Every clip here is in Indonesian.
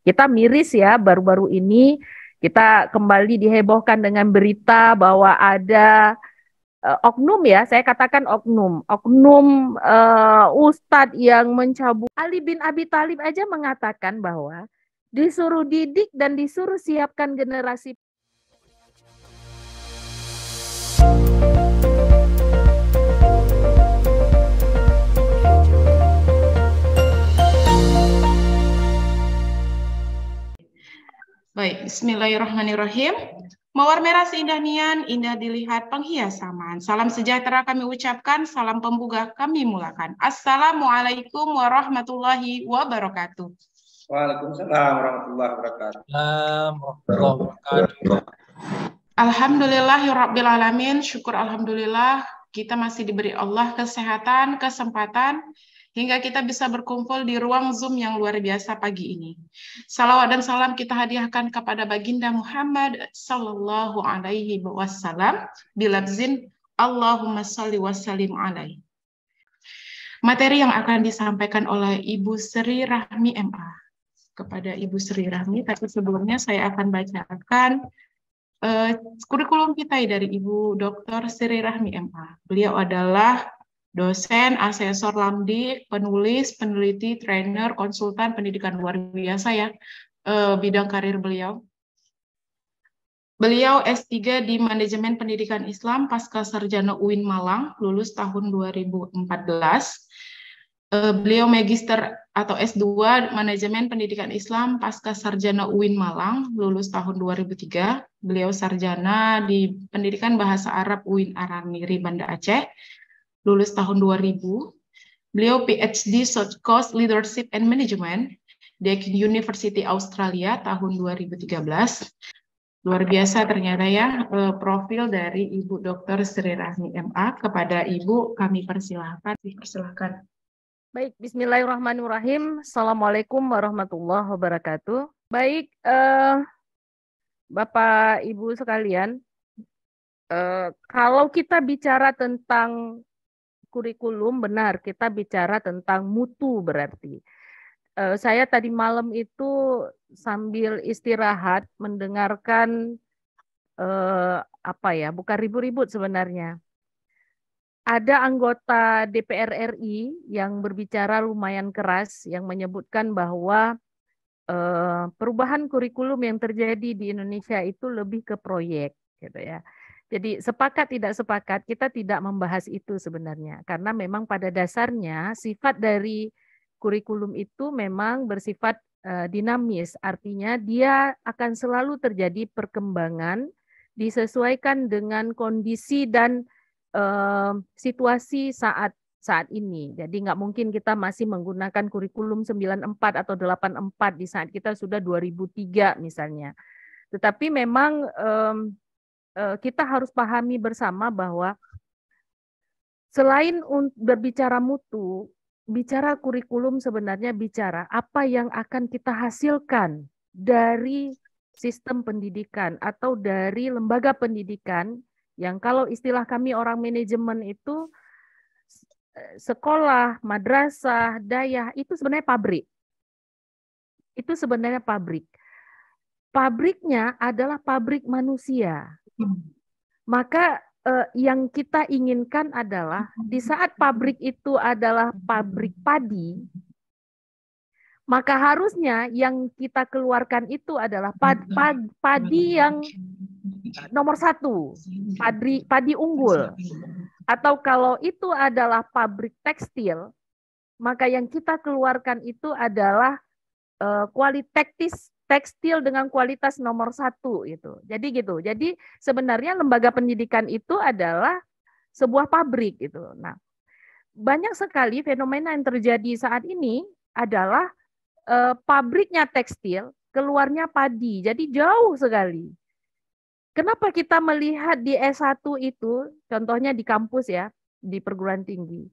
Kita miris ya, baru-baru ini kita kembali dihebohkan dengan berita bahwa ada oknum ya, saya katakan oknum ustadz yang mencabut. Ali bin Abi Thalib aja mengatakan bahwa disuruh didik dan disuruh siapkan generasi. Baik, bismillahirrahmanirrahim. Mawar merah seindah nian, indah dilihat penghias zaman. Salam sejahtera kami ucapkan, salam pembuka kami mulakan. Assalamualaikum warahmatullahi wabarakatuh. Waalaikumsalam warahmatullahi wabarakatuh. Alhamdulillahirabbil alamin, syukur alhamdulillah kita masih diberi Allah kesehatan, kesempatan hingga kita bisa berkumpul di ruang Zoom yang luar biasa pagi ini. Salawat dan salam kita hadiahkan kepada Baginda Muhammad sallallahu alaihi wasallam bilafzin Allahumma shalli wa sallim alaihi. Materi yang akan disampaikan oleh Ibu Sri Rahmi MA. Kepada Ibu Sri Rahmi, tapi sebelumnya saya akan bacakan kurikulum kita dari Ibu Dr. Sri Rahmi MA. Beliau adalah dosen, asesor Lamdik, penulis, peneliti, trainer, konsultan pendidikan luar biasa ya, bidang karir beliau. Beliau S3 di Manajemen Pendidikan Islam pasca sarjana UIN Malang, lulus tahun 2014. Beliau magister atau S2 Manajemen Pendidikan Islam pasca sarjana UIN Malang, lulus tahun 2003. Beliau sarjana di Pendidikan Bahasa Arab UIN Aramiri, Banda Aceh, lulus tahun 2000. Beliau PhD South Coast Leadership and Management di University Australia tahun 2013. Luar biasa ternyata ya profil dari Ibu Dr. Sri Rahmi MA. Kepada Ibu kami persilahkan. Baik, bismillahirrahmanirrahim. Assalamualaikum warahmatullahi wabarakatuh. Baik, Bapak Ibu sekalian, kalau kita bicara tentang kurikulum, benar, kita bicara tentang mutu berarti. Saya tadi malam itu sambil istirahat mendengarkan bukan ribut-ribut sebenarnya. Ada anggota DPR RI yang berbicara lumayan keras yang menyebutkan bahwa perubahan kurikulum yang terjadi di Indonesia itu lebih ke proyek, gitu ya. Jadi sepakat tidak sepakat kita tidak membahas itu sebenarnya karena memang pada dasarnya sifat dari kurikulum itu memang bersifat dinamis, artinya dia akan selalu terjadi perkembangan disesuaikan dengan kondisi dan situasi saat ini. Jadi nggak mungkin kita masih menggunakan kurikulum 94 atau 84 di saat kita sudah 2003 misalnya. Tetapi memang kita harus pahami bersama bahwa selain berbicara mutu, bicara kurikulum sebenarnya bicara apa yang akan kita hasilkan dari sistem pendidikan atau dari lembaga pendidikan yang kalau istilah kami orang manajemen itu sekolah, madrasah, dayah itu sebenarnya pabrik. Itu sebenarnya pabrik. Pabriknya adalah pabrik manusia. Maka yang kita inginkan adalah di saat pabrik itu adalah pabrik padi, maka harusnya yang kita keluarkan itu adalah padi yang nomor satu, padi unggul. Atau kalau itu adalah pabrik tekstil, maka yang kita keluarkan itu adalah kualitas tekstil dengan kualitas nomor satu itu. Jadi gitu. Jadi sebenarnya lembaga pendidikan itu adalah sebuah pabrik gitu. Nah, banyak sekali fenomena yang terjadi saat ini adalah pabriknya tekstil, keluarnya padi. Jadi jauh sekali. Kenapa kita melihat di S1 itu, contohnya di kampus ya, di perguruan tinggi.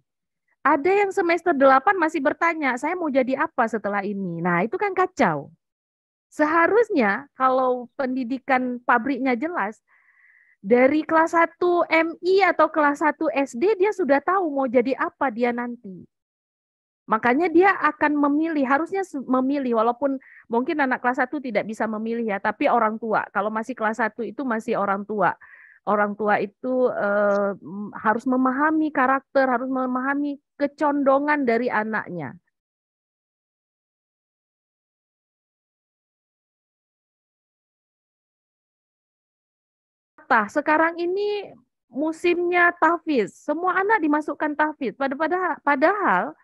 Ada yang semester 8 masih bertanya, saya mau jadi apa setelah ini? Nah, itu kan kacau. Seharusnya kalau pendidikan pabriknya jelas, dari kelas 1 MI atau kelas 1 SD dia sudah tahu mau jadi apa dia nanti. Makanya dia akan memilih, harusnya memilih, walaupun mungkin anak kelas 1 tidak bisa memilih ya, tapi orang tua. Kalau masih kelas 1 itu masih orang tua. Orang tua itu harus memahami karakter, harus memahami kecondongan dari anaknya. Sekarang ini musimnya tahfiz. Semua anak dimasukkan tahfiz. Padahal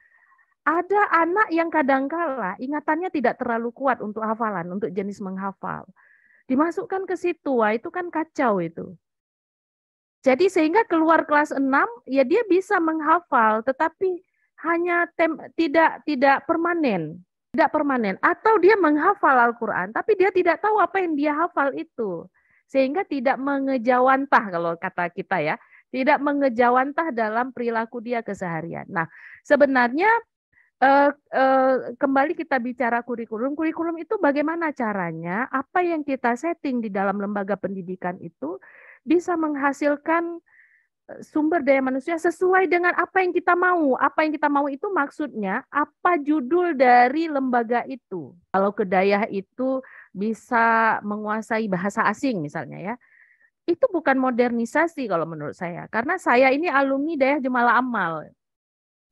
ada anak yang kadangkala ingatannya tidak terlalu kuat untuk hafalan, untuk jenis menghafal. Dimasukkan ke situ, wah itu kan kacau itu. Jadi sehingga keluar kelas 6, ya dia bisa menghafal, tetapi hanya tidak permanen. Tidak permanen. Atau dia menghafal Al-Quran, tapi dia tidak tahu apa yang dia hafal itu. Sehingga tidak mengejawantah kalau kata kita ya. Tidak mengejawantah dalam perilaku dia keseharian. Nah, sebenarnya kembali kita bicara kurikulum. Kurikulum itu bagaimana caranya, apa yang kita setting di dalam lembaga pendidikan itu bisa menghasilkan sumber daya manusia sesuai dengan apa yang kita mau. Apa yang kita mau itu maksudnya apa judul dari lembaga itu. Kalau kedaya itu bisa menguasai bahasa asing misalnya ya. Itu bukan modernisasi kalau menurut saya. Karena saya ini alumni Dayah Jemalah Amal.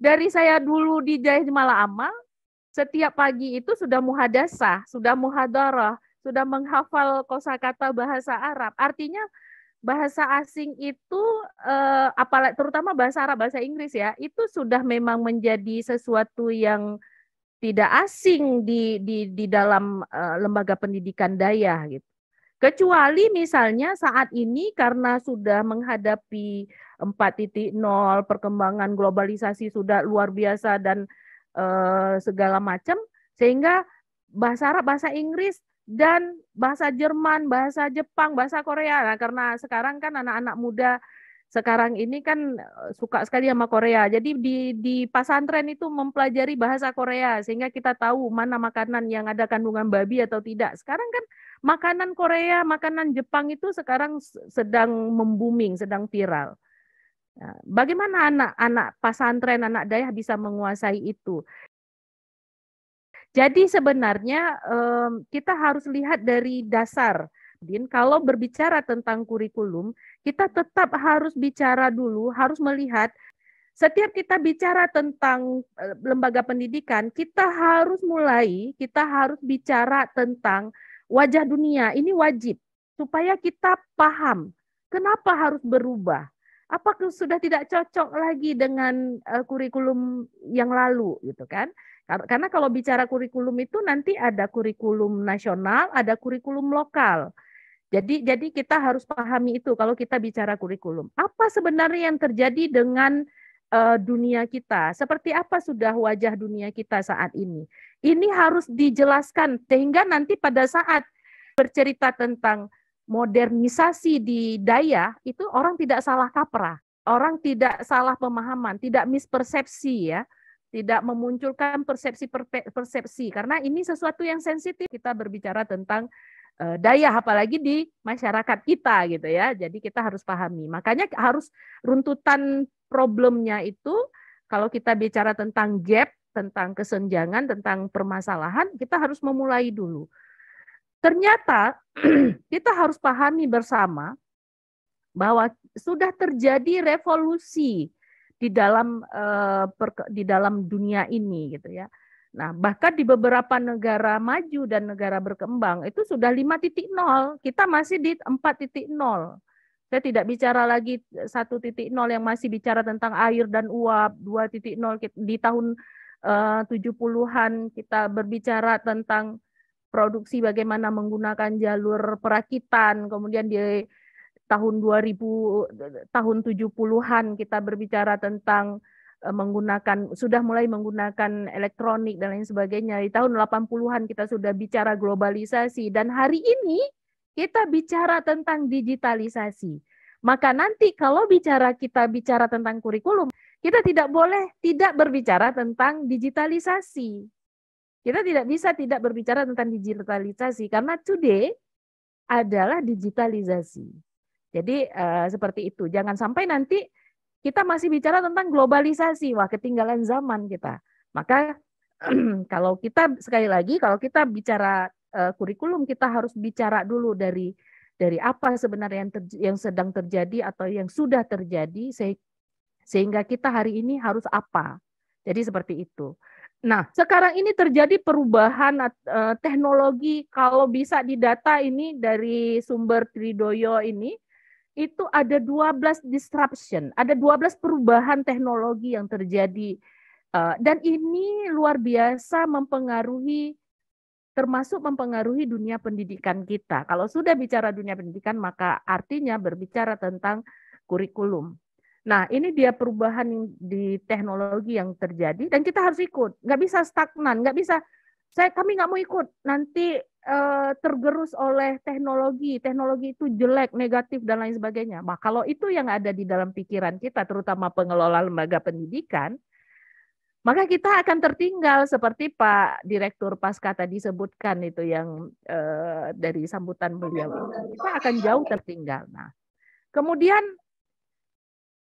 Dari saya dulu di Dayah Jemalah Amal, setiap pagi itu sudah muhadasah, sudah muhadarah, sudah menghafal kosakata bahasa Arab. Artinya bahasa asing itu, apalagi terutama bahasa Arab, bahasa Inggris ya, itu sudah memang menjadi sesuatu yang tidak asing di dalam lembaga pendidikan Dayah gitu. Kecuali misalnya saat ini karena sudah menghadapi 4.0, perkembangan globalisasi sudah luar biasa dan segala macam, sehingga bahasa Arab, bahasa Inggris, dan bahasa Jerman, bahasa Jepang, bahasa Korea. Nah, karena sekarang kan anak-anak muda sekarang ini kan suka sekali sama Korea. Jadi di pesantren itu mempelajari bahasa Korea sehingga kita tahu mana makanan yang ada kandungan babi atau tidak. Sekarang kan makanan Korea, makanan Jepang itu sekarang sedang membooming, sedang viral. Nah, bagaimana anak-anak pesantren, anak Dayah bisa menguasai itu? Jadi sebenarnya kita harus lihat dari dasar. Kalau berbicara tentang kurikulum, kita tetap harus bicara dulu, harus melihat setiap kita bicara tentang lembaga pendidikan, kita harus bicara tentang wajah dunia. Ini wajib supaya kita paham kenapa harus berubah. Apakah sudah tidak cocok lagi dengan kurikulum yang lalu gitu kan? Karena kalau bicara kurikulum itu nanti ada kurikulum nasional, ada kurikulum lokal. Jadi kita harus pahami itu kalau kita bicara kurikulum. Apa sebenarnya yang terjadi dengan dunia kita? Seperti apa sudah wajah dunia kita saat ini? Ini harus dijelaskan sehingga nanti pada saat bercerita tentang modernisasi di Dayah, itu orang tidak salah kaprah. Orang tidak salah pemahaman, tidak mispersepsi ya. Tidak memunculkan persepsi karena ini sesuatu yang sensitif. Kita berbicara tentang Dayah apalagi di masyarakat kita gitu ya. Jadi kita harus pahami. Makanya harus runtutan problemnya itu kalau kita bicara tentang gap, tentang kesenjangan, tentang permasalahan, kita harus memulai dulu. Ternyata kita harus pahami bersama bahwa sudah terjadi revolusi di dalam dunia ini gitu ya. Nah, bahkan di beberapa negara maju dan negara berkembang itu sudah 5.0, kita masih di 4.0. Saya tidak bicara lagi 1.0 yang masih bicara tentang air dan uap, 2.0 di tahun 70-an kita berbicara tentang produksi bagaimana menggunakan jalur perakitan, kemudian di tahun 70-an kita berbicara tentang sudah mulai menggunakan elektronik dan lain sebagainya. Di tahun 80-an kita sudah bicara globalisasi dan hari ini kita bicara tentang digitalisasi. Maka nanti kalau kita bicara tentang kurikulum, kita tidak boleh tidak berbicara tentang digitalisasi. Kita tidak bisa tidak berbicara tentang digitalisasi karena today adalah digitalisasi. Jadi seperti itu. Jangan sampai nanti kita masih bicara tentang globalisasi. Wah, ketinggalan zaman kita. Maka kalau kita sekali lagi kalau kita bicara kurikulum, kita harus bicara dulu dari apa sebenarnya yang sedang terjadi atau yang sudah terjadi sehingga kita hari ini harus apa. Jadi seperti itu. Nah, sekarang ini terjadi perubahan teknologi, kalau bisa didata ini dari sumber Tridoyo ini, itu ada 12 disruption, ada 12 perubahan teknologi yang terjadi. Dan ini luar biasa mempengaruhi, termasuk mempengaruhi dunia pendidikan kita. Kalau sudah bicara dunia pendidikan, maka artinya berbicara tentang kurikulum. Nah, ini dia perubahan di teknologi yang terjadi dan kita harus ikut. Nggak bisa stagnan, nggak bisa, kami nggak mau ikut, nanti tergerus oleh teknologi itu jelek, negatif, dan lain sebagainya. Nah, kalau itu yang ada di dalam pikiran kita, terutama pengelola lembaga pendidikan, maka kita akan tertinggal seperti Pak Direktur Pasca tadi sebutkan itu yang dari sambutan beliau. Kita akan jauh tertinggal. Nah, kemudian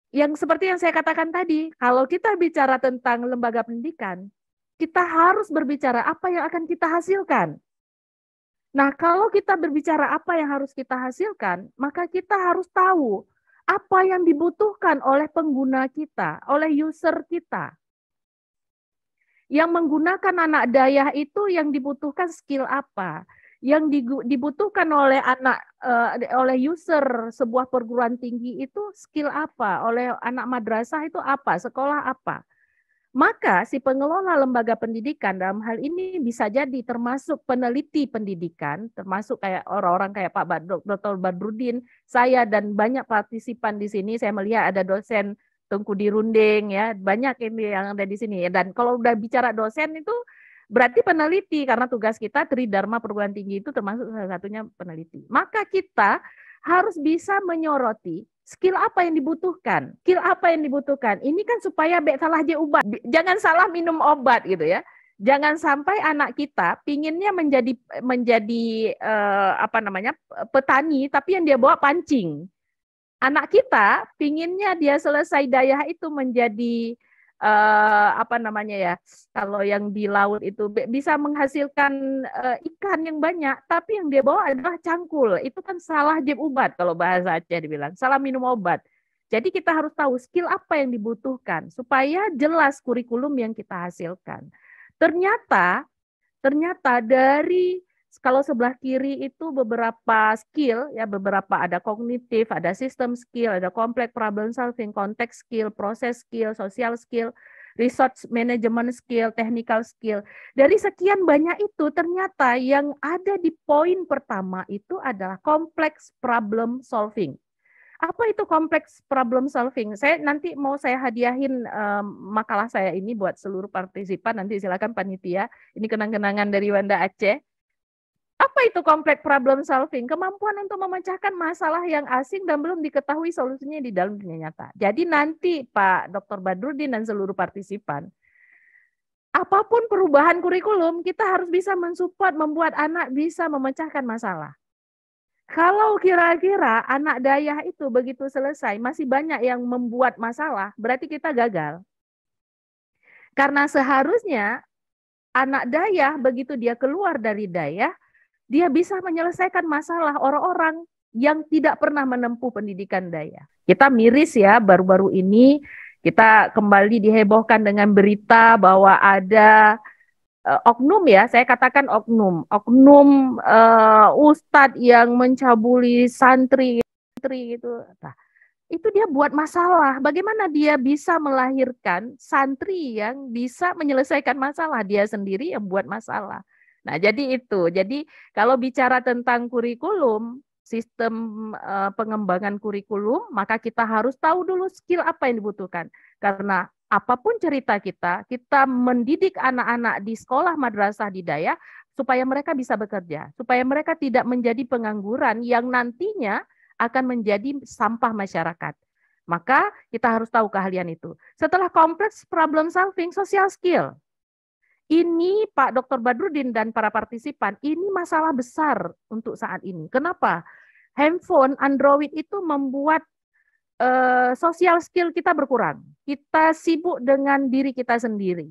yang seperti yang saya katakan tadi, kalau kita bicara tentang lembaga pendidikan, kita harus berbicara apa yang akan kita hasilkan. Nah, kalau kita berbicara apa yang harus kita hasilkan, maka kita harus tahu apa yang dibutuhkan oleh pengguna kita, oleh user kita. Yang menggunakan anak daya itu yang dibutuhkan skill apa? Yang dibutuhkan oleh oleh user sebuah perguruan tinggi itu skill apa? Oleh anak madrasah itu apa? Sekolah apa? Maka si pengelola lembaga pendidikan dalam hal ini bisa jadi termasuk peneliti pendidikan, termasuk kayak orang-orang kayak Pak Dr. Badrudin, saya dan banyak partisipan di sini. Saya melihat ada dosen Tengku Dirunding, ya, banyak ini yang ada di sini. Dan kalau udah bicara dosen itu berarti peneliti, karena tugas kita Tridharma perguruan tinggi itu termasuk salah satunya peneliti. Maka kita harus bisa menyoroti skill apa yang dibutuhkan. Skill apa yang dibutuhkan. Ini kan supaya salah obat. Jangan salah minum obat gitu ya. Jangan sampai anak kita pinginnya menjadi petani, tapi yang dia bawa pancing. Anak kita pinginnya dia selesai daya itu menjadi kalau yang di laut itu bisa menghasilkan ikan yang banyak, tapi yang dia bawa adalah cangkul. Itu kan salah jeb ubat kalau bahasa Aceh dibilang, salah minum obat. Jadi kita harus tahu skill apa yang dibutuhkan supaya jelas kurikulum yang kita hasilkan. Ternyata dari kalau sebelah kiri itu beberapa skill, ya, beberapa ada kognitif, ada sistem skill, ada complex problem solving, context skill, proses skill, social skill, resource management skill, technical skill. Dari sekian banyak itu ternyata yang ada di poin pertama itu adalah complex problem solving. Apa itu complex problem solving? Nanti mau saya hadiahin makalah saya ini buat seluruh partisipan. Nanti silakan panitia. Ini kenang-kenangan dari Wanda Aceh. Apa itu complex problem solving? Kemampuan untuk memecahkan masalah yang asing dan belum diketahui solusinya di dalam dunia nyata. Jadi nanti Pak Dr. Badrudin dan seluruh partisipan, apapun perubahan kurikulum, kita harus bisa mensupport, membuat anak bisa memecahkan masalah. Kalau kira-kira anak daya itu begitu selesai, masih banyak yang membuat masalah, berarti kita gagal. Karena seharusnya anak daya, begitu dia keluar dari daya, dia bisa menyelesaikan masalah orang-orang yang tidak pernah menempuh pendidikan daya. Kita miris ya, baru-baru ini kita kembali dihebohkan dengan berita bahwa ada oknum, ya, saya katakan oknum ustadz yang mencabuli santri gitu. Nah, itu dia buat masalah. Bagaimana dia bisa melahirkan santri yang bisa menyelesaikan masalah? Dia sendiri yang buat masalah. Nah, jadi itu. Jadi kalau bicara tentang kurikulum, sistem pengembangan kurikulum, maka kita harus tahu dulu skill apa yang dibutuhkan. Karena apapun cerita kita mendidik anak-anak di sekolah madrasah di daya supaya mereka bisa bekerja, supaya mereka tidak menjadi pengangguran yang nantinya akan menjadi sampah masyarakat. Maka kita harus tahu keahlian itu. Setelah complex problem solving, social skill. Ini Pak Dr. Badrudin dan para partisipan, ini masalah besar untuk saat ini. Kenapa? Handphone, Android itu membuat social skill kita berkurang. Kita sibuk dengan diri kita sendiri.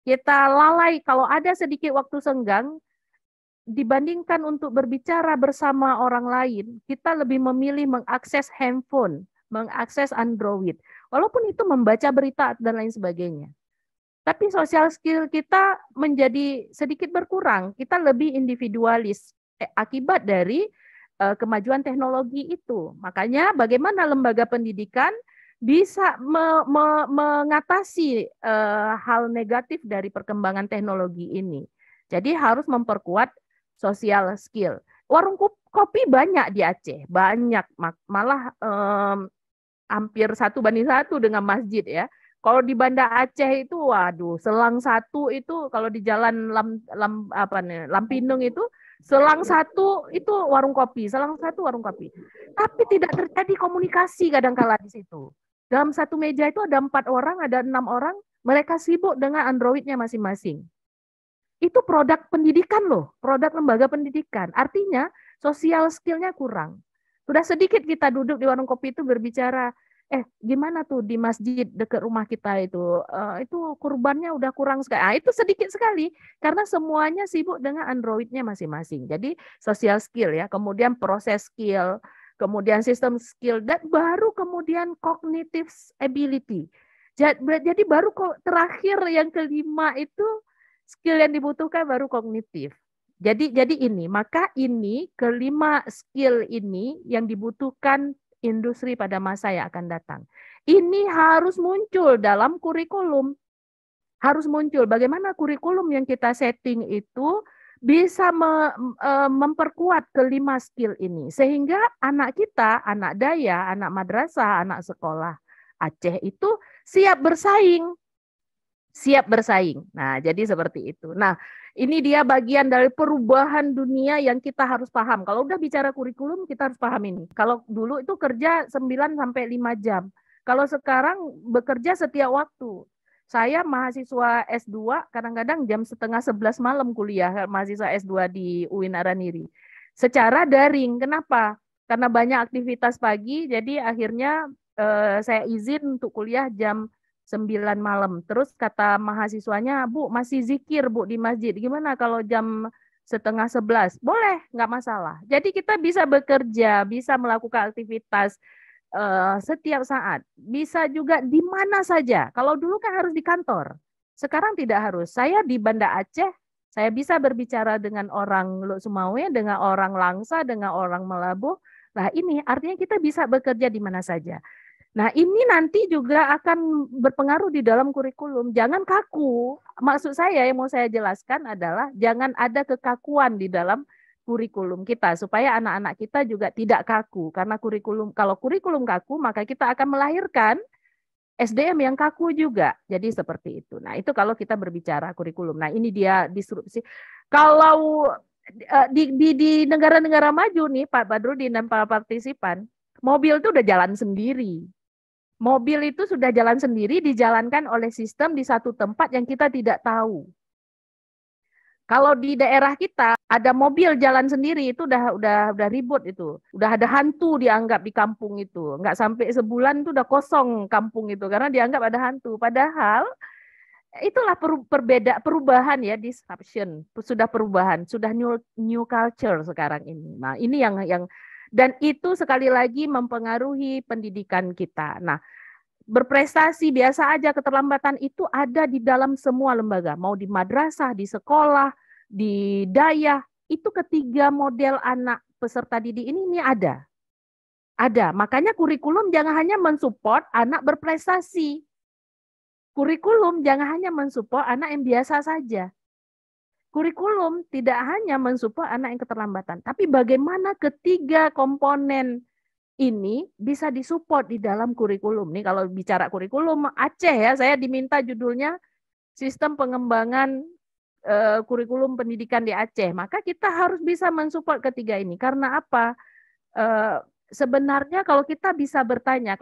kita lalai kalau ada sedikit waktu senggang, dibandingkan untuk berbicara bersama orang lain, kita lebih memilih mengakses handphone, mengakses Android. Walaupun itu membaca berita dan lain sebagainya. Tapi social skill kita menjadi sedikit berkurang. Kita lebih individualis akibat dari kemajuan teknologi itu. Makanya bagaimana lembaga pendidikan bisa mengatasi hal negatif dari perkembangan teknologi ini. Jadi harus memperkuat social skill. Warung kopi banyak di Aceh, banyak, malah hampir 1:1 dengan masjid ya. Kalau di Banda Aceh itu, waduh, selang satu itu kalau di jalan Lampinung itu, selang satu itu warung kopi, selang satu warung kopi. Tapi tidak terjadi komunikasi kadang-kala di situ. Dalam satu meja itu ada 4 orang, ada 6 orang, mereka sibuk dengan Android-nya masing-masing. Itu produk pendidikan loh, produk lembaga pendidikan. Artinya sosial skill-nya kurang. Sudah sedikit kita duduk di warung kopi itu berbicara, gimana tuh di masjid dekat rumah kita itu kurbannya udah kurang sekali. Itu sedikit sekali karena semuanya sibuk dengan Android-nya masing-masing. Jadi social skill ya, kemudian proses skill, kemudian sistem skill, dan baru kemudian cognitive ability. Jadi baru terakhir yang kelima itu skill yang dibutuhkan baru kognitif. Jadi maka ini kelima skill ini yang dibutuhkan industri pada masa yang akan datang. Ini harus muncul dalam kurikulum. Harus muncul bagaimana kurikulum yang kita setting itu bisa memperkuat kelima skill ini. Sehingga anak kita, anak daya, anak madrasah, anak sekolah Aceh itu siap bersaing. Siap bersaing. Nah, jadi seperti itu. Nah, ini dia bagian dari perubahan dunia yang kita harus paham. Kalau udah bicara kurikulum, kita harus paham ini. Kalau dulu itu kerja 9 sampai 5 jam. Kalau sekarang bekerja setiap waktu. Saya mahasiswa S2, kadang-kadang jam 10:30 malam kuliah, mahasiswa S2 di UIN Araniri. Secara daring. Kenapa? Karena banyak aktivitas pagi, jadi akhirnya saya izin untuk kuliah jam 9 malam. Terus kata mahasiswanya, Bu, masih zikir, Bu, di masjid. Gimana kalau jam 10:30? Boleh, nggak masalah. Jadi kita bisa bekerja, bisa melakukan aktivitas setiap saat. Bisa juga di mana saja. Kalau dulu kan harus di kantor. Sekarang tidak harus. Saya di Banda Aceh, saya bisa berbicara dengan orang Luk Sumawe, dengan orang Langsa, dengan orang Melabuh. Nah ini artinya kita bisa bekerja di mana saja. Nah, ini nanti juga akan berpengaruh di dalam kurikulum. Jangan kaku. Maksud saya yang mau saya jelaskan adalah jangan ada kekakuan di dalam kurikulum kita supaya anak-anak kita juga tidak kaku. Karena kalau kurikulum kaku, maka kita akan melahirkan SDM yang kaku juga. Jadi seperti itu. Nah, itu kalau kita berbicara kurikulum. Nah, ini dia disrupsi. Kalau di negara-negara maju nih, Pak Badrudin dan para partisipan, mobil itu udah jalan sendiri. Mobil itu sudah jalan sendiri, dijalankan oleh sistem di satu tempat yang kita tidak tahu. Kalau di daerah kita ada mobil jalan sendiri itu udah ribut itu, udah ada hantu dianggap di kampung itu, nggak sampai sebulan itu udah kosong kampung itu karena dianggap ada hantu. Padahal itulah perubahan ya, disruption, sudah perubahan, sudah new culture sekarang ini. Nah ini yang dan itu sekali lagi mempengaruhi pendidikan kita. Nah, berprestasi biasa aja, keterlambatan itu ada di dalam semua lembaga. Mau di madrasah, di sekolah, di daya, itu ketiga model anak peserta didik ini ada. Ada. Makanya kurikulum jangan hanya mensupport anak berprestasi. Kurikulum jangan hanya mensupport anak yang biasa saja. Kurikulum tidak hanya mensupport anak yang keterlambatan, tapi bagaimana ketiga komponen ini bisa disupport di dalam kurikulum. Nih kalau bicara kurikulum Aceh ya, saya diminta judulnya Sistem Pengembangan Kurikulum Pendidikan di Aceh. Maka kita harus bisa mensupport ketiga ini. Karena apa? Sebenarnya kalau kita bisa bertanya,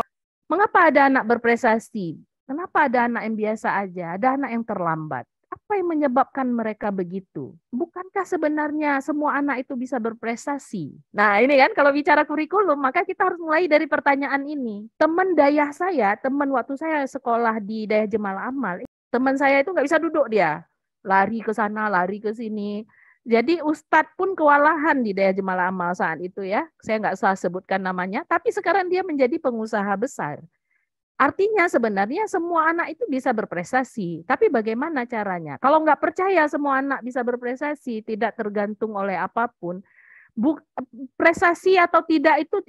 mengapa ada anak berprestasi? Kenapa ada anak yang biasa aja? Ada anak yang terlambat? Apa yang menyebabkan mereka begitu? Bukankah sebenarnya semua anak itu bisa berprestasi? Nah ini kan kalau bicara kurikulum, maka kita harus mulai dari pertanyaan ini. Teman dayah saya, teman waktu saya sekolah di Dayah Jemal Amal, Teman saya itu nggak bisa duduk dia. Lari ke sana, lari ke sini. Jadi Ustadz pun kewalahan di daerah Jemaah Amal saat itu ya. Saya nggak usah sebutkan namanya. Tapi sekarang dia menjadi pengusaha besar. Artinya sebenarnya semua anak itu bisa berprestasi. Tapi bagaimana caranya? Kalau nggak percaya semua anak bisa berprestasi, tidak tergantung oleh apapun. Prestasi atau tidak itu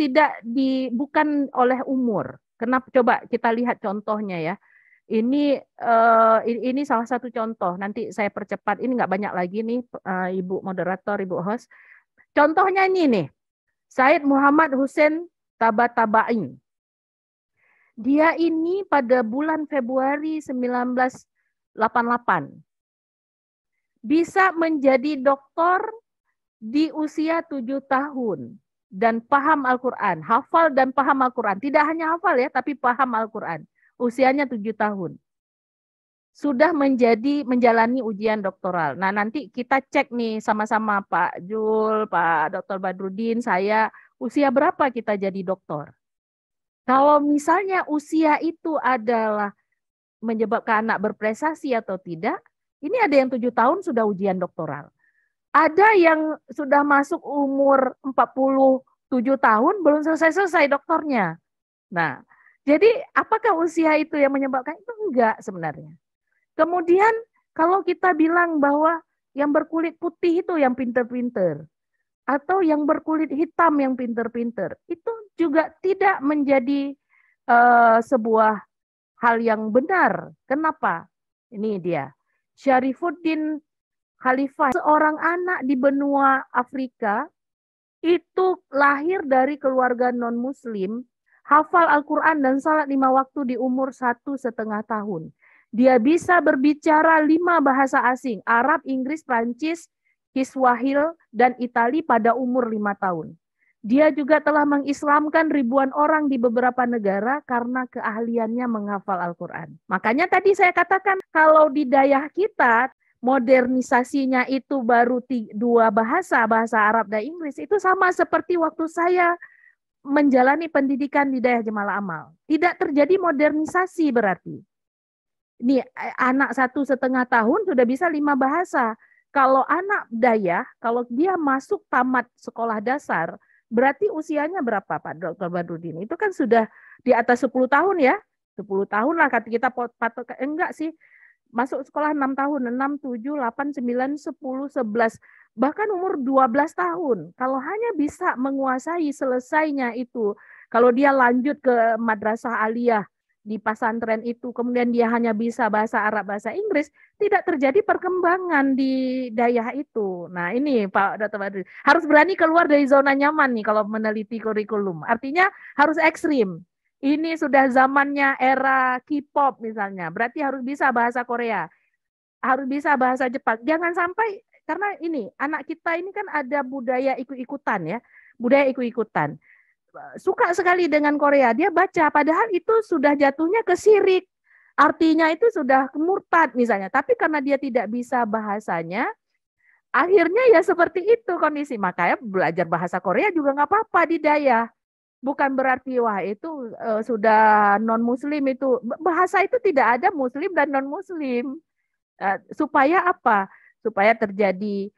bukan oleh umur. Kenapa? Coba kita lihat contohnya ya. Ini salah satu contoh. Nanti saya percepat. Ini nggak banyak lagi nih, Ibu moderator, Ibu host. Contohnya ini nih, Said Muhammad Hussein Tabatabai. Dia ini pada bulan Februari 1988 bisa menjadi doktor di usia 7 tahun dan paham Al-Quran, hafal dan paham Al-Quran. Tidak hanya hafal ya, tapi paham Al-Quran. Usianya 7 tahun. Sudah menjalani ujian doktoral. Nah, nanti kita cek nih sama-sama Pak Jul, Pak Dr. Badrudin, saya, usia berapa kita jadi doktor? Kalau misalnya usia itu adalah menyebabkan anak berprestasi atau tidak, ini ada yang 7 tahun sudah ujian doktoral. Ada yang sudah masuk umur 47 tahun belum selesai-selesai doktornya. Nah, jadi apakah usia itu yang menyebabkan? Itu enggak sebenarnya. Kemudian kalau kita bilang bahwa yang berkulit putih itu yang pinter-pinter, atau yang berkulit hitam yang pinter-pinter, itu juga tidak menjadi sebuah hal yang benar. Kenapa? Ini dia. Syarifuddin Khalifah, seorang anak di benua Afrika, itu lahir dari keluarga non-muslim, hafal Al-Quran dan salat 5 waktu di umur 1,5 tahun. Dia bisa berbicara 5 bahasa asing, Arab, Inggris, Prancis, Kiswahili, dan Itali pada umur 5 tahun. Dia juga telah mengislamkan ribuan orang di beberapa negara karena keahliannya menghafal Al-Quran. Makanya tadi saya katakan kalau di daerah kita modernisasinya itu baru 2 bahasa Arab dan Inggris. Itu sama seperti waktu saya menjalani pendidikan di daerah Jemaah Amal. Tidak terjadi modernisasi berarti. Ini anak 1,5 tahun sudah bisa 5 bahasa. Kalau anak daya, kalau dia masuk tamat sekolah dasar, berarti usianya berapa Pak Dr. Badrudin? Itu kan sudah di atas 10 tahun ya. 10 tahun lah kata kita patut, enggak sih. Masuk sekolah 6 tahun, 6, 7, 8, 9, 10, 11. Bahkan umur 12 tahun. Kalau hanya bisa menguasai selesainya itu, kalau dia lanjut ke madrasah aliyah, di pesantren itu, kemudian dia hanya bisa bahasa Arab, bahasa Inggris, tidak terjadi perkembangan di daerah itu. Nah ini Pak Dr. Badri, harus berani keluar dari zona nyaman nih kalau meneliti kurikulum. Artinya harus ekstrim. Ini sudah zamannya era K-pop misalnya, berarti harus bisa bahasa Korea, harus bisa bahasa Jepang. Jangan sampai, karena ini, anak kita ini kan ada budaya ikut-ikutan ya, budaya ikut-ikutan. Suka sekali dengan Korea, dia baca, padahal itu sudah jatuhnya ke syirik. Artinya itu sudah murtad misalnya, tapi karena dia tidak bisa bahasanya, akhirnya ya seperti itu kondisi. Makanya belajar bahasa Korea juga nggak apa-apa di daerah. Bukan berarti wah itu sudah non-muslim itu. Bahasa itu tidak ada muslim dan non-muslim. Supaya apa? Supaya terjadi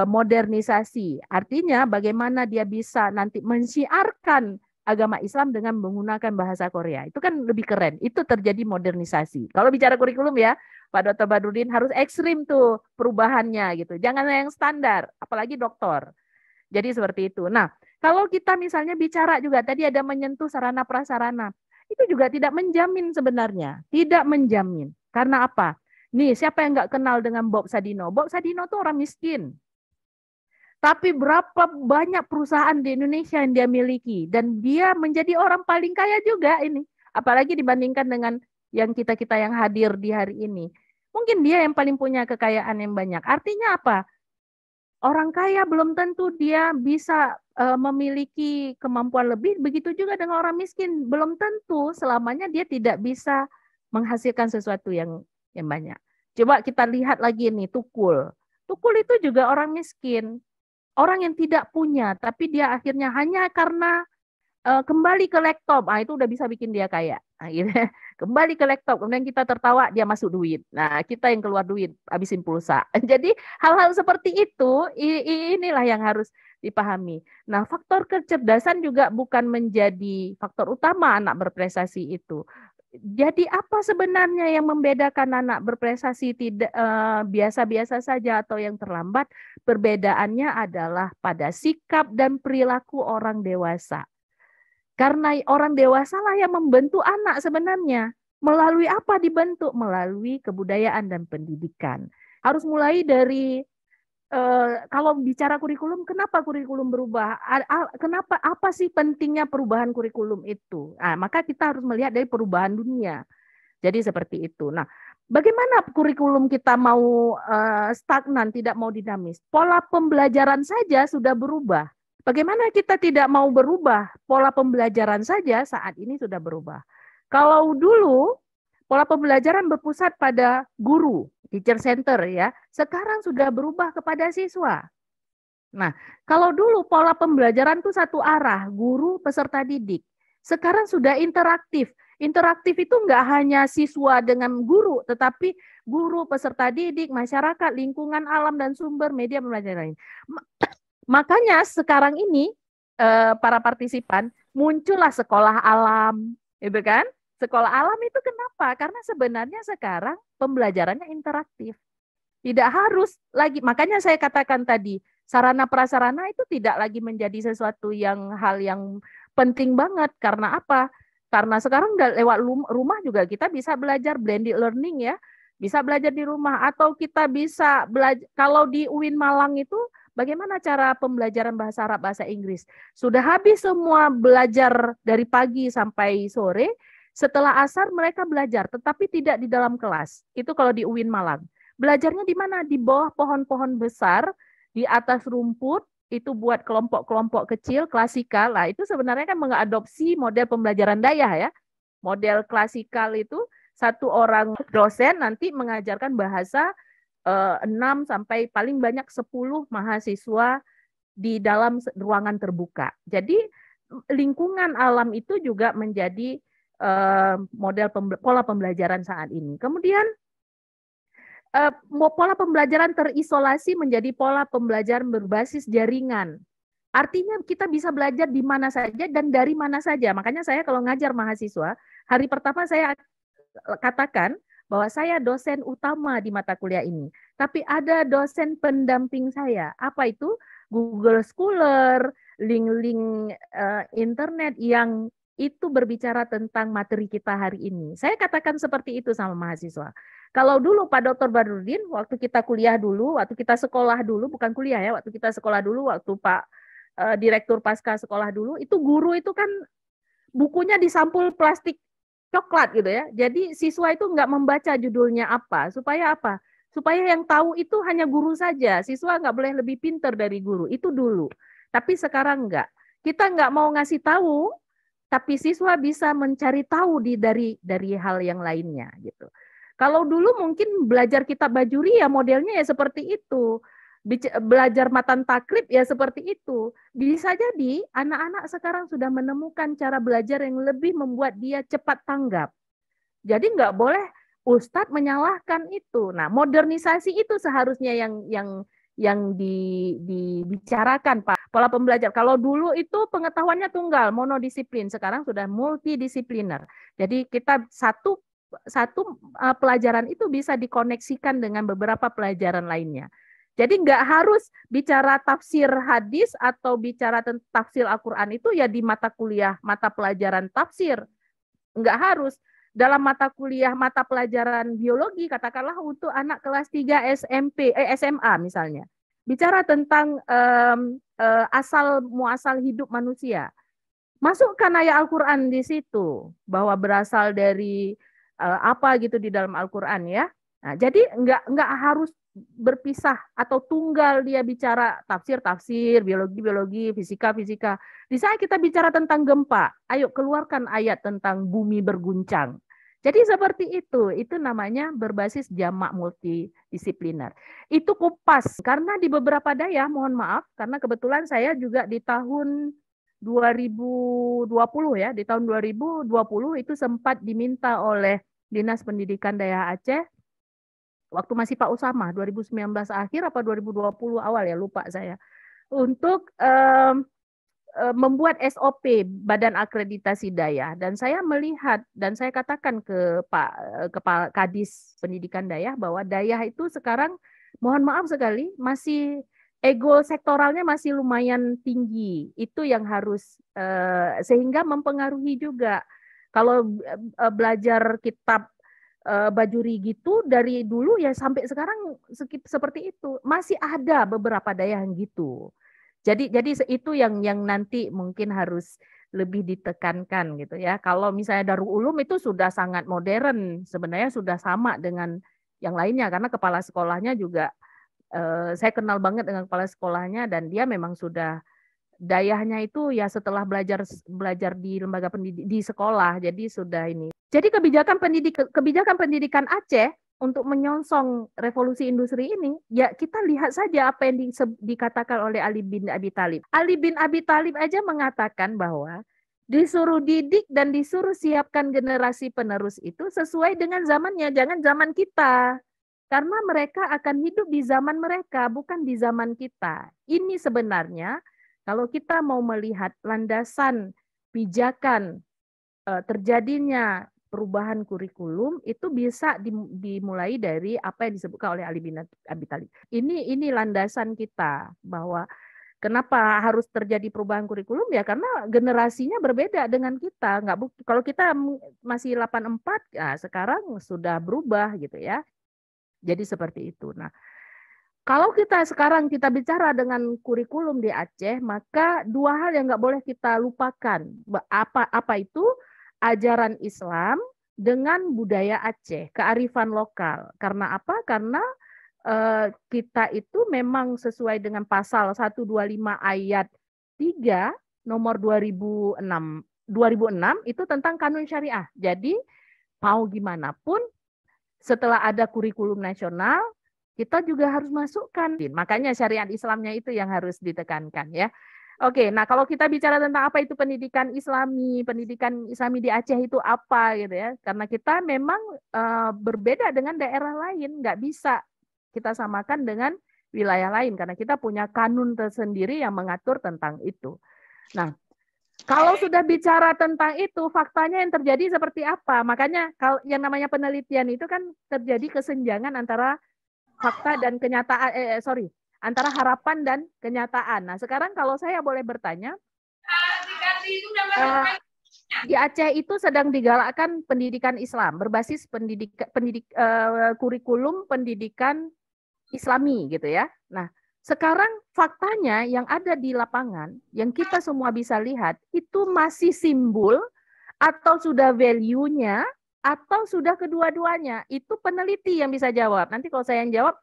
modernisasi. Artinya bagaimana dia bisa nanti mensiarkan agama Islam dengan menggunakan bahasa Korea. Itu kan lebih keren. Itu terjadi modernisasi. Kalau bicara kurikulum ya, Pak Dr. Badrudin harus ekstrim tuh perubahannya gitu. Jangan yang standar, apalagi doktor. Jadi seperti itu. Nah, kalau kita misalnya bicara juga tadi ada menyentuh sarana prasarana. Itu juga tidak menjamin sebenarnya. Tidak menjamin. Karena apa? Nih, siapa yang nggak kenal dengan Bob Sadino? Bob Sadino tuh orang miskin. Tapi berapa banyak perusahaan di Indonesia yang dia miliki. Dan dia menjadi orang paling kaya juga ini. Apalagi dibandingkan dengan yang kita-kita yang hadir di hari ini. Mungkin dia yang paling punya kekayaan yang banyak. Artinya apa? Orang kaya belum tentu dia bisa memiliki kemampuan lebih. Begitu juga dengan orang miskin. Belum tentu selamanya dia tidak bisa menghasilkan sesuatu yang banyak. Coba kita lihat lagi nih, Tukul. Tukul itu juga orang miskin. Orang yang tidak punya, tapi dia akhirnya hanya karena kembali ke laptop, itu udah bisa bikin dia kaya. Nah, gitu. kembali ke laptop, kemudian kita tertawa, dia masuk duit. Nah, kita yang keluar duit, habisin pulsa. Jadi hal-hal seperti itu, inilah yang harus dipahami. Nah, faktor kecerdasan juga bukan menjadi faktor utama anak berprestasi itu. Jadi apa sebenarnya yang membedakan anak berprestasi tidak biasa-biasa saja atau yang terlambat? Perbedaannya adalah pada sikap dan perilaku orang dewasa. Karena orang dewasa lah yang membentuk anak sebenarnya. Melalui apa dibentuk? Melalui kebudayaan dan pendidikan. Harus mulai dari kalau bicara kurikulum, kenapa kurikulum berubah? Kenapa, apa sih pentingnya perubahan kurikulum itu? Nah, maka kita harus melihat dari perubahan dunia. Jadi seperti itu. Nah, bagaimana kurikulum kita mau stagnan, tidak mau dinamis? Pola pembelajaran saja sudah berubah. Bagaimana kita tidak mau berubah? Pola pembelajaran saja saat ini sudah berubah. Kalau dulu pola pembelajaran berpusat pada guru, teacher center ya. Sekarang sudah berubah kepada siswa. Nah, kalau dulu pola pembelajaran itu satu arah, guru, peserta didik. Sekarang sudah interaktif. Interaktif itu enggak hanya siswa dengan guru, tetapi guru, peserta didik, masyarakat, lingkungan alam, dan sumber media pembelajaran lain. Makanya sekarang ini para partisipan muncullah sekolah alam, gitu kan? Sekolah alam itu kenapa? Karena sebenarnya sekarang pembelajarannya interaktif. Tidak harus lagi, makanya saya katakan tadi, sarana prasarana itu tidak lagi menjadi sesuatu hal yang penting banget. Karena apa? Karena sekarang lewat rumah juga kita bisa belajar blended learning ya. Bisa belajar di rumah atau kita bisa belajar, kalau di UIN Malang itu bagaimana cara pembelajaran bahasa Arab, bahasa Inggris? Sudah habis semua belajar dari pagi sampai sore, setelah asar mereka belajar, tetapi tidak di dalam kelas. Itu kalau di UIN Malang. Belajarnya di mana? Di bawah pohon-pohon besar, di atas rumput, itu buat kelompok-kelompok kecil, klasikal. Lah, itu sebenarnya kan mengadopsi model pembelajaran dayah ya. Model klasikal itu satu orang dosen nanti mengajarkan bahasa 6 sampai paling banyak 10 mahasiswa di dalam ruangan terbuka. Jadi lingkungan alam itu juga menjadi model pola pembelajaran saat ini. Kemudian pola pembelajaran terisolasi menjadi pola pembelajaran berbasis jaringan. Artinya kita bisa belajar di mana saja dan dari mana saja. Makanya saya kalau ngajar mahasiswa, hari pertama saya katakan bahwa saya dosen utama di mata kuliah ini. Tapi ada dosen pendamping saya. Apa itu? Google Scholar, link-link internet yang itu berbicara tentang materi kita hari ini. Saya katakan seperti itu sama mahasiswa. Kalau dulu Pak Dr. Badrudin, waktu kita kuliah dulu, waktu kita sekolah dulu, bukan kuliah ya, waktu kita sekolah dulu, waktu Pak Direktur Pasca sekolah dulu, itu guru itu kan bukunya disampul plastik coklat gitu ya. Jadi siswa itu nggak membaca judulnya apa. Supaya apa? Supaya yang tahu itu hanya guru saja. Siswa nggak boleh lebih pintar dari guru. Itu dulu. Tapi sekarang nggak. Kita nggak mau ngasih tahu, tapi siswa bisa mencari tahu dari hal yang lainnya gitu. Kalau dulu mungkin belajar kitab bajuri ya modelnya ya seperti itu. Belajar matan takrib ya seperti itu. Bisa jadi anak-anak sekarang sudah menemukan cara belajar yang lebih membuat dia cepat tanggap. Jadi nggak boleh Ustadz menyalahkan itu. Nah, modernisasi itu seharusnya yang dibicarakan Pak. Pola pembelajar. Kalau dulu itu pengetahuannya tunggal, monodisiplin. Sekarang sudah multidisipliner. Jadi kita satu pelajaran itu bisa dikoneksikan dengan beberapa pelajaran lainnya. Jadi nggak harus bicara tafsir hadis atau bicara tentang tafsir Al-Quran itu ya di mata kuliah, mata pelajaran tafsir. Nggak harus. Dalam mata kuliah, mata pelajaran biologi, katakanlah untuk anak kelas 3 SMA misalnya. Bicara tentang asal-muasal hidup manusia. Masukkan ayat Al-Quran di situ. Bahwa berasal dari apa gitu di dalam Al-Quran ya. Nah, jadi nggak harus berpisah atau tunggal dia bicara tafsir, biologi, fisika. Di saat kita bicara tentang gempa, ayo keluarkan ayat tentang bumi berguncang. Jadi seperti itu namanya berbasis jamak multidisipliner. Itu kupas, karena di beberapa daerah, mohon maaf, karena kebetulan saya juga di tahun 2020 ya, di tahun 2020 itu sempat diminta oleh Dinas Pendidikan Daerah Aceh waktu masih Pak Usama, 2019 akhir apa 2020 awal ya, lupa saya, untuk membuat SOP Badan Akreditasi Dayah. Dan saya melihat dan saya katakan ke Pak Kepala Kadis Pendidikan Dayah bahwa Dayah itu sekarang mohon maaf sekali masih ego sektoralnya masih lumayan tinggi. Itu yang harus sehingga mempengaruhi juga. Kalau belajar kitab Bajuri gitu dari dulu ya sampai sekarang seperti itu. Masih ada beberapa Dayah yang gitu. Jadi itu yang nanti mungkin harus lebih ditekankan gitu ya. Kalau misalnya Darul Ulum itu sudah sangat modern, sebenarnya sudah sama dengan yang lainnya karena kepala sekolahnya juga saya kenal banget dengan kepala sekolahnya dan dia memang sudah Dayahnya itu ya setelah belajar di lembaga pendidik di sekolah, jadi sudah ini. Jadi kebijakan pendidikan Aceh untuk menyongsong revolusi industri ini, ya kita lihat saja apa yang dikatakan oleh Ali bin Abi Thalib. Ali bin Abi Thalib aja mengatakan bahwa disuruh didik dan disuruh siapkan generasi penerus itu sesuai dengan zamannya, jangan zaman kita. Karena mereka akan hidup di zaman mereka, bukan di zaman kita. Ini sebenarnya kalau kita mau melihat landasan pijakan terjadinya perubahan kurikulum itu bisa dimulai dari apa yang disebutkan oleh Ali bin Abi Thalib. Ini landasan kita bahwa kenapa harus terjadi perubahan kurikulum ya karena generasinya berbeda dengan kita. Kalau kita masih 84, ya sekarang sudah berubah gitu ya. Jadi seperti itu. Nah, kalau sekarang kita bicara dengan kurikulum di Aceh, maka dua hal yang nggak boleh kita lupakan. Apa itu? Ajaran Islam dengan budaya Aceh, kearifan lokal. Karena apa? Karena kita itu memang sesuai dengan pasal 125 ayat 3 nomor 2006 itu tentang kanun syariah. Jadi mau gimana pun setelah ada kurikulum nasional, kita juga harus masukkan. Makanya syariat Islamnya itu yang harus ditekankan ya. Oke, nah kalau kita bicara tentang apa itu pendidikan Islami di Aceh itu apa gitu ya. Karena kita memang berbeda dengan daerah lain, nggak bisa kita samakan dengan wilayah lain karena kita punya kanun tersendiri yang mengatur tentang itu. Nah, kalau sudah bicara tentang itu, faktanya yang terjadi seperti apa? Makanya kalau yang namanya penelitian itu kan terjadi kesenjangan antara fakta dan kenyataan, antara harapan dan kenyataan. Nah, sekarang kalau saya boleh bertanya, di Aceh itu sedang digalakkan pendidikan Islam berbasis kurikulum pendidikan Islami gitu ya. Nah, sekarang faktanya yang ada di lapangan, yang kita semua bisa lihat, itu masih simbol atau sudah value-nya atau sudah kedua-duanya. Itu peneliti yang bisa jawab. Nanti kalau saya yang jawab,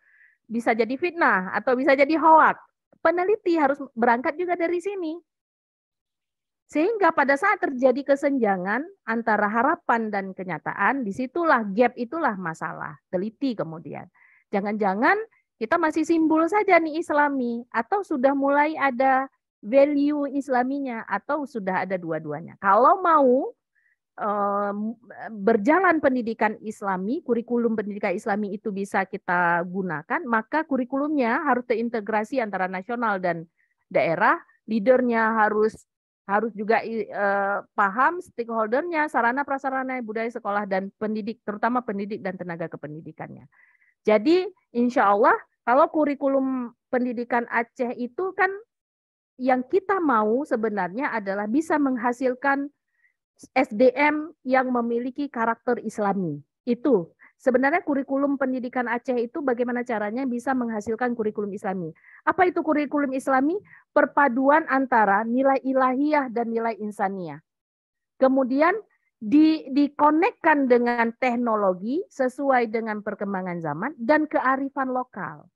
bisa jadi fitnah atau bisa jadi hoak. Peneliti harus berangkat juga dari sini. Sehingga pada saat terjadi kesenjangan antara harapan dan kenyataan, disitulah gap itulah masalah. Teliti kemudian. Jangan-jangan kita masih simbol saja nih Islami, atau sudah mulai ada value Islaminya, atau sudah ada dua-duanya. Kalau mau berjalan pendidikan Islami, kurikulum pendidikan Islami itu bisa kita gunakan, maka kurikulumnya harus terintegrasi antara nasional dan daerah, leadernya harus juga paham stakeholdernya, sarana prasarana budaya sekolah dan pendidik, terutama pendidik dan tenaga kependidikannya. Jadi insya Allah kalau kurikulum pendidikan Aceh itu kan yang kita mau sebenarnya adalah bisa menghasilkan SDM yang memiliki karakter Islami. Itu sebenarnya kurikulum pendidikan Aceh itu bagaimana caranya bisa menghasilkan kurikulum Islami. Apa itu kurikulum Islami? Perpaduan antara nilai ilahiyah dan nilai insaniyah. Kemudian dikonekkan dengan teknologi sesuai dengan perkembangan zaman dan kearifan lokal.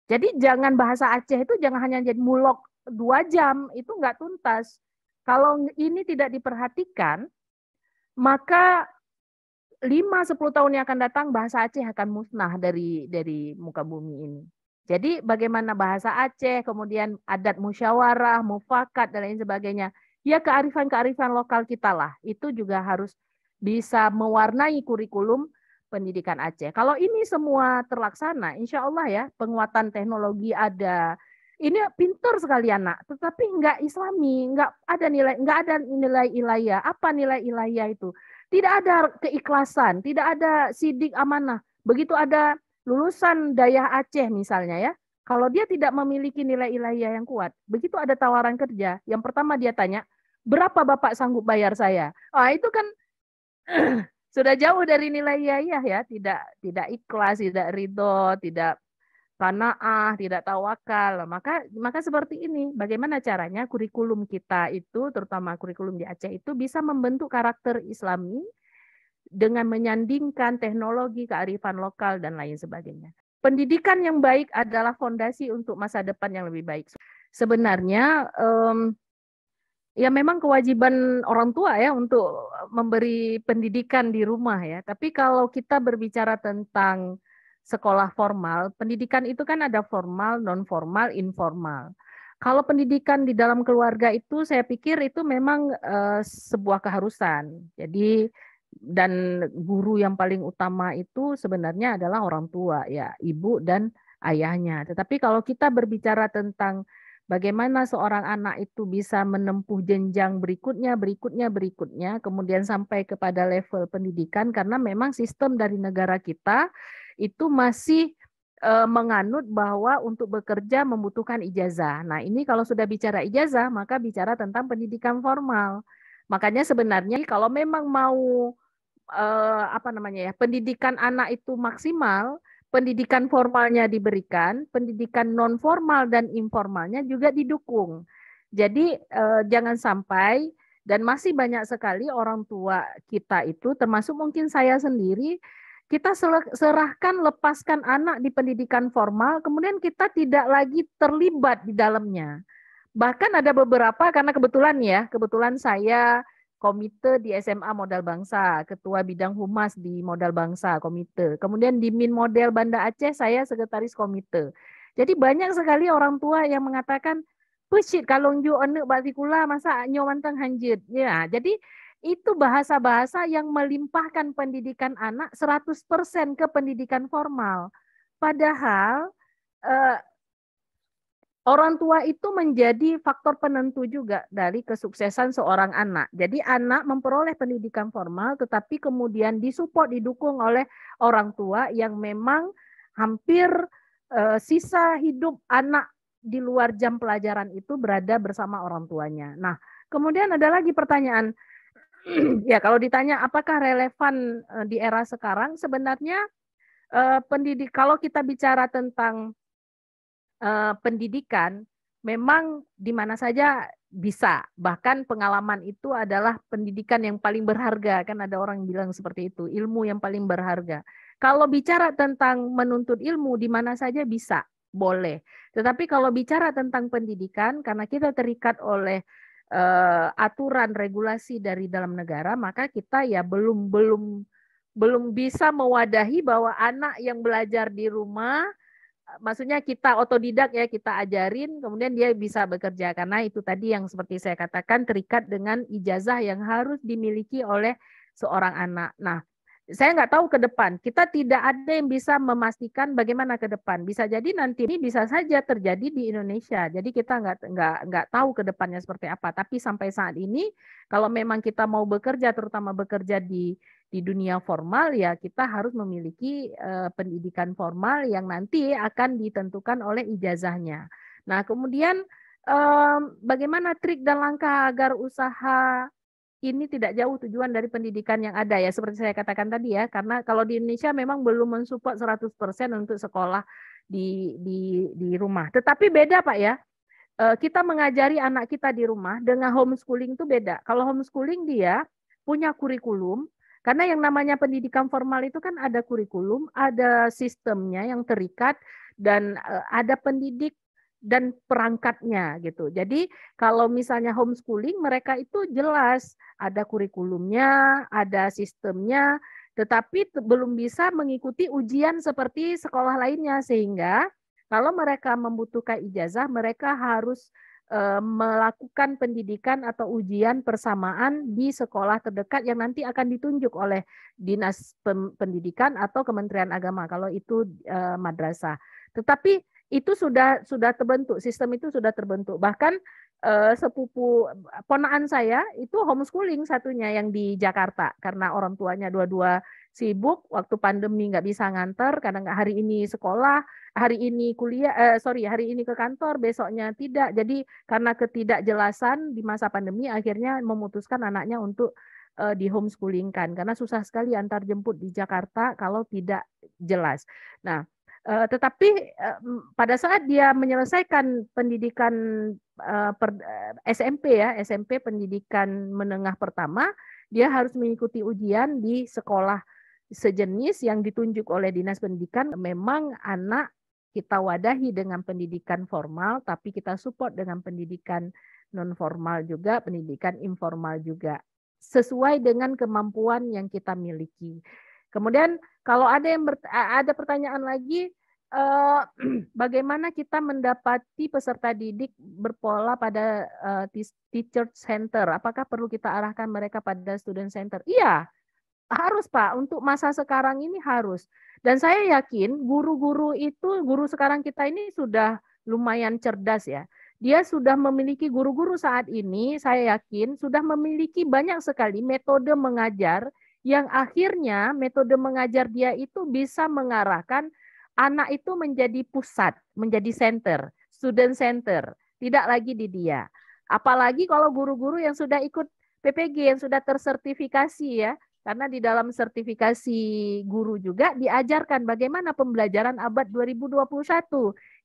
Jadi jangan bahasa Aceh itu jangan hanya jadi mulok 2 jam, itu nggak tuntas. Kalau ini tidak diperhatikan, maka 5-10 tahun yang akan datang bahasa Aceh akan musnah dari muka bumi ini. Jadi bagaimana bahasa Aceh, kemudian adat musyawarah, mufakat dan lain sebagainya, ya kearifan-kearifan lokal kita lah. Itu juga harus bisa mewarnai kurikulum pendidikan Aceh. Kalau ini semua terlaksana, insya Allah ya penguatan teknologi ada. Ini pintar sekali anak, tetapi nggak Islami, nggak ada nilai ilahiyah. Apa nilai ilahiyah itu? Tidak ada keikhlasan, tidak ada sidik amanah. Begitu ada lulusan Dayah Aceh misalnya ya, kalau dia tidak memiliki nilai ilahiyah yang kuat, begitu ada tawaran kerja, yang pertama dia tanya, berapa Bapak sanggup bayar saya? Itu kan sudah jauh dari nilai ilahiyah ya, tidak ikhlas, tidak ridho, tidak qanaah, tidak tawakal. Maka seperti ini, bagaimana caranya kurikulum kita itu, terutama kurikulum di Aceh itu bisa membentuk karakter Islami dengan menyandingkan teknologi, kearifan lokal, dan lain sebagainya. Pendidikan yang baik adalah fondasi untuk masa depan yang lebih baik. Sebenarnya ya memang kewajiban orang tua ya untuk memberi pendidikan di rumah ya. Tapi kalau kita berbicara tentang sekolah formal, pendidikan itu kan ada formal, non formal, informal. Kalau pendidikan di dalam keluarga itu saya pikir itu memang sebuah keharusan. Jadi dan guru yang paling utama itu sebenarnya adalah orang tua ya, ibu dan ayahnya. Tetapi kalau kita berbicara tentang bagaimana seorang anak itu bisa menempuh jenjang berikutnya, kemudian sampai kepada level pendidikan, karena memang sistem dari negara kita itu masih menganut bahwa untuk bekerja membutuhkan ijazah. Nah ini kalau sudah bicara ijazah, maka bicara tentang pendidikan formal. Makanya sebenarnya kalau memang mau pendidikan anak itu maksimal, pendidikan formalnya diberikan, pendidikan non formal dan informalnya juga didukung. Jadi jangan sampai, dan masih banyak sekali orang tua kita itu, termasuk mungkin saya sendiri, kita serahkan, lepaskan anak di pendidikan formal, kemudian kita tidak lagi terlibat di dalamnya. Bahkan ada beberapa, karena kebetulan saya komite di SMA Modal Bangsa, ketua bidang humas di Modal Bangsa, komite. Kemudian di Min Model Banda Aceh, saya sekretaris komite. Jadi banyak sekali orang tua yang mengatakan, "Pushit kalau nju anak batikula masa nyo manteng hanjut." Ya, jadi itu bahasa-bahasa yang melimpahkan pendidikan anak 100% ke pendidikan formal. Padahal orang tua itu menjadi faktor penentu juga dari kesuksesan seorang anak. Jadi anak memperoleh pendidikan formal tetapi kemudian disupport, didukung oleh orang tua yang memang hampir sisa hidup anak di luar jam pelajaran itu berada bersama orang tuanya. Nah, kemudian ada lagi pertanyaan, ya kalau ditanya apakah relevan di era sekarang, sebenarnya kalau kita bicara tentang pendidikan, memang di mana saja bisa. Bahkan pengalaman itu adalah pendidikan yang paling berharga. Kan ada orang bilang seperti itu, ilmu yang paling berharga. Kalau bicara tentang menuntut ilmu, di mana saja bisa, boleh. Tetapi kalau bicara tentang pendidikan, karena kita terikat oleh aturan regulasi dari dalam negara, maka kita ya belum bisa mewadahi bahwa anak yang belajar di rumah, maksudnya kita otodidak ya, kita ajarin, kemudian dia bisa bekerja. Karena itu tadi yang seperti saya katakan, terikat dengan ijazah yang harus dimiliki oleh seorang anak. Nah, saya nggak tahu ke depan, kita tidak ada yang bisa memastikan bagaimana ke depan. Bisa jadi nanti ini bisa saja terjadi di Indonesia. Jadi kita nggak tahu ke depannya seperti apa. Tapi sampai saat ini, kalau memang kita mau bekerja, terutama bekerja di dunia formal, ya kita harus memiliki pendidikan formal yang nanti akan ditentukan oleh ijazahnya. Nah, kemudian bagaimana trik dan langkah agar usaha ini tidak jauh tujuan dari pendidikan yang ada ya, seperti saya katakan tadi ya, karena kalau di Indonesia memang belum mensupport 100% untuk sekolah di rumah. Tetapi beda Pak ya, kita mengajari anak kita di rumah dengan homeschooling itu beda. Kalau homeschooling dia punya kurikulum, karena yang namanya pendidikan formal itu kan ada kurikulum, ada sistemnya yang terikat, dan ada pendidik dan perangkatnya gitu. Jadi kalau misalnya homeschooling, mereka itu jelas ada kurikulumnya, ada sistemnya, tetapi belum bisa mengikuti ujian seperti sekolah lainnya, sehingga kalau mereka membutuhkan ijazah, mereka harus melakukan pendidikan atau ujian persamaan di sekolah terdekat yang nanti akan ditunjuk oleh Dinas Pendidikan atau Kementerian Agama kalau itu madrasah. Tetapi itu sudah terbentuk, sistem itu sudah terbentuk. Bahkan sepupu ponaan saya itu homeschooling satunya yang di Jakarta karena orang tuanya dua-dua sibuk waktu pandemi nggak bisa nganter, kadang nggak hari ini sekolah, hari ini kuliah, hari ini ke kantor, besoknya tidak. Jadi karena ketidakjelasan di masa pandemi akhirnya memutuskan anaknya untuk di homeschoolingkan karena susah sekali antar jemput di Jakarta kalau tidak jelas. Nah, tetapi pada saat dia menyelesaikan pendidikan SMP ya, SMP pendidikan menengah pertama, dia harus mengikuti ujian di sekolah sejenis yang ditunjuk oleh Dinas Pendidikan. Memang anak kita wadahi dengan pendidikan formal, tapi kita support dengan pendidikan non formal juga, pendidikan informal juga, sesuai dengan kemampuan yang kita miliki. Kemudian kalau ada pertanyaan lagi, bagaimana kita mendapati peserta didik berpola pada teacher center? Apakah perlu kita arahkan mereka pada student center? Iya, harus Pak, untuk masa sekarang ini harus. Dan saya yakin guru-guru sekarang kita ini sudah lumayan cerdas ya. Dia sudah memiliki guru-guru saat ini, saya yakin sudah memiliki banyak sekali metode mengajar yang akhirnya metode mengajar dia itu bisa mengarahkan anak itu menjadi pusat, menjadi center, student center, tidak lagi di dia. Apalagi kalau guru-guru yang sudah ikut PPG, yang sudah tersertifikasi ya, karena di dalam sertifikasi guru juga diajarkan bagaimana pembelajaran abad 2021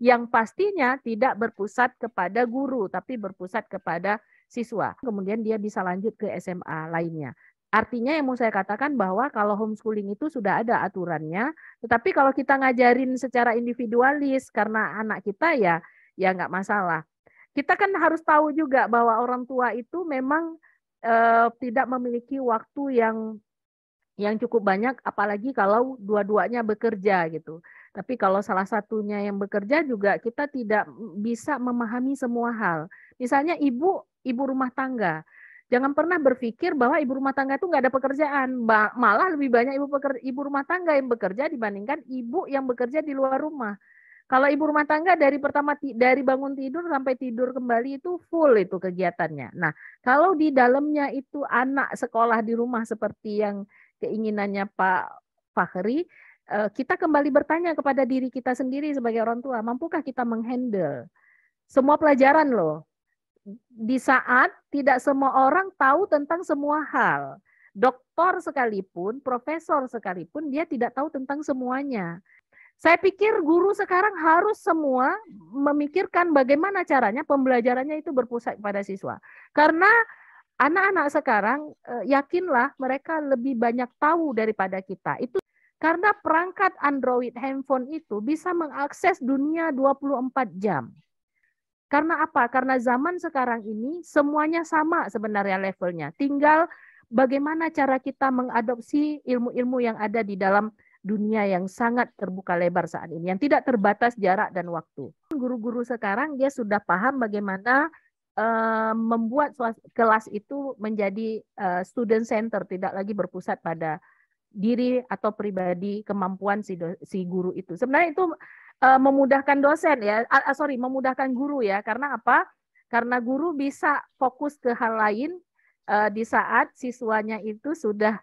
yang pastinya tidak berpusat kepada guru, tapi berpusat kepada siswa. Kemudian dia bisa lanjut ke SMA lainnya. Artinya yang mau saya katakan bahwa kalau homeschooling itu sudah ada aturannya, tetapi kalau kita ngajarin secara individualis karena anak kita ya nggak masalah. Kita kan harus tahu juga bahwa orang tua itu memang tidak memiliki waktu yang cukup banyak, apalagi kalau dua-duanya bekerja gitu. Tapi kalau salah satunya yang bekerja juga kita tidak bisa memahami semua hal. Misalnya ibu rumah tangga. Jangan pernah berpikir bahwa ibu rumah tangga itu nggak ada pekerjaan. Malah lebih banyak ibu rumah tangga yang bekerja dibandingkan ibu yang bekerja di luar rumah. Kalau ibu rumah tangga dari bangun tidur sampai tidur kembali itu full itu kegiatannya. Nah, kalau di dalamnya itu anak sekolah di rumah seperti yang keinginannya Pak Fakhri, kita kembali bertanya kepada diri kita sendiri sebagai orang tua, mampukah kita menghandle semua pelajaran loh? Di saat tidak semua orang tahu tentang semua hal. Doktor sekalipun, profesor sekalipun, dia tidak tahu tentang semuanya. Saya pikir guru sekarang harus semua memikirkan bagaimana caranya pembelajarannya itu berpusat pada siswa. Karena anak-anak sekarang yakinlah mereka lebih banyak tahu daripada kita. Itu karena perangkat Android handphone itu bisa mengakses dunia 24 jam. Karena apa? Karena zaman sekarang ini semuanya sama sebenarnya levelnya. Tinggal bagaimana cara kita mengadopsi ilmu-ilmu yang ada di dalam dunia yang sangat terbuka lebar saat ini, yang tidak terbatas jarak dan waktu. Guru-guru sekarang dia sudah paham bagaimana membuat kelas itu menjadi student center, tidak lagi berpusat pada diri atau pribadi kemampuan si guru itu. Sebenarnya itu memudahkan dosen ya, memudahkan guru ya. Karena apa? Karena guru bisa fokus ke hal lain di saat siswanya itu sudah.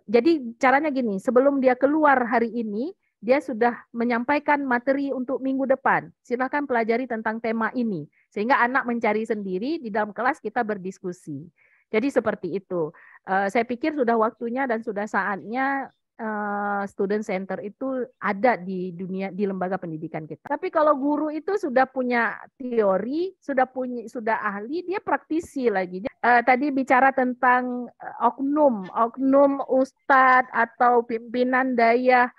Jadi caranya gini, sebelum dia keluar hari ini, dia sudah menyampaikan materi untuk minggu depan. Silakan pelajari tentang tema ini. Sehingga anak mencari sendiri, di dalam kelas kita berdiskusi. Jadi seperti itu. Saya pikir sudah waktunya dan sudah saatnya student center itu ada di lembaga pendidikan kita. Tapi kalau guru itu sudah punya teori, sudah ahli, dia praktisi lagi. Tadi bicara tentang oknum ustadz atau pimpinan dayah.